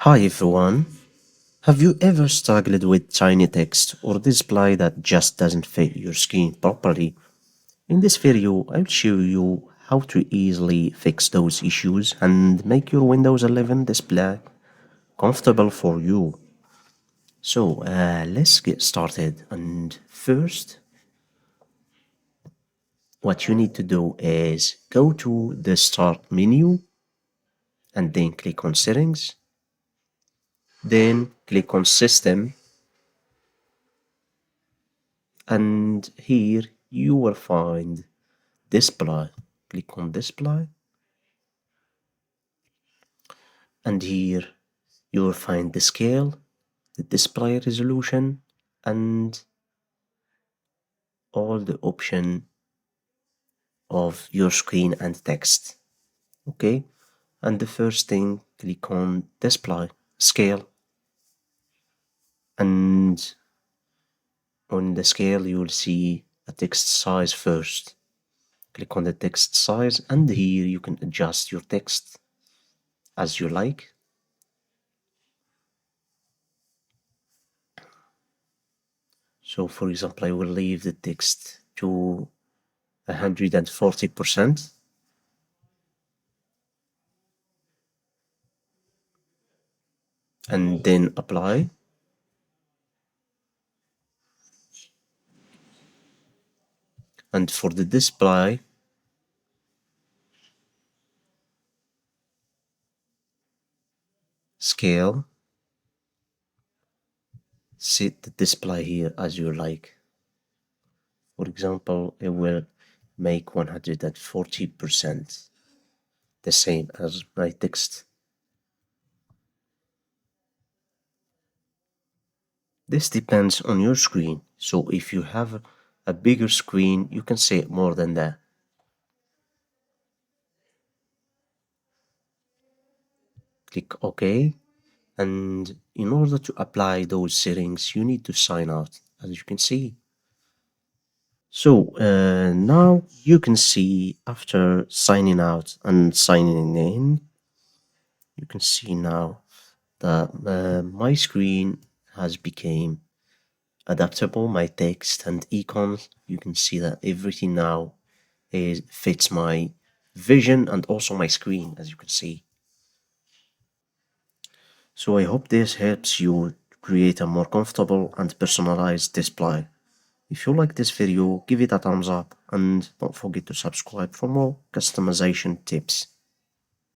Hi everyone. Have you ever struggled with tiny text or display that just doesn't fit your screen properly? In this video, I'll show you how to easily fix those issues and make your Windows 11 display comfortable for you. So let's get started. And first, what you need to do is go to the Start menu and then click on Settings. Then click on System, and here you will find Display. Click on Display, and here you will find the scale, the display resolution, and all the option of your screen and text. Okay, and the first thing, click on Display Scale, and on the scale you will see a text size first. Click on the text size, and here you can adjust your text as you like. So for example, I will leave the text to 140%, and then apply. And for the display, scale, set the display here as you like. For example, it will make 140%, the same as my text. This depends on your screen, so if you have a bigger screen, you can set more than that. Click OK, and in order to apply those settings, you need to sign out, as you can see. So now you can see after signing out and signing in, you can see now that my screen has become adaptable. My text and icons, you can see that everything now fits my vision and also my screen, as you can see. So I hope this helps you create a more comfortable and personalized display. If you like this video, give it a thumbs up and don't forget to subscribe for more customization tips.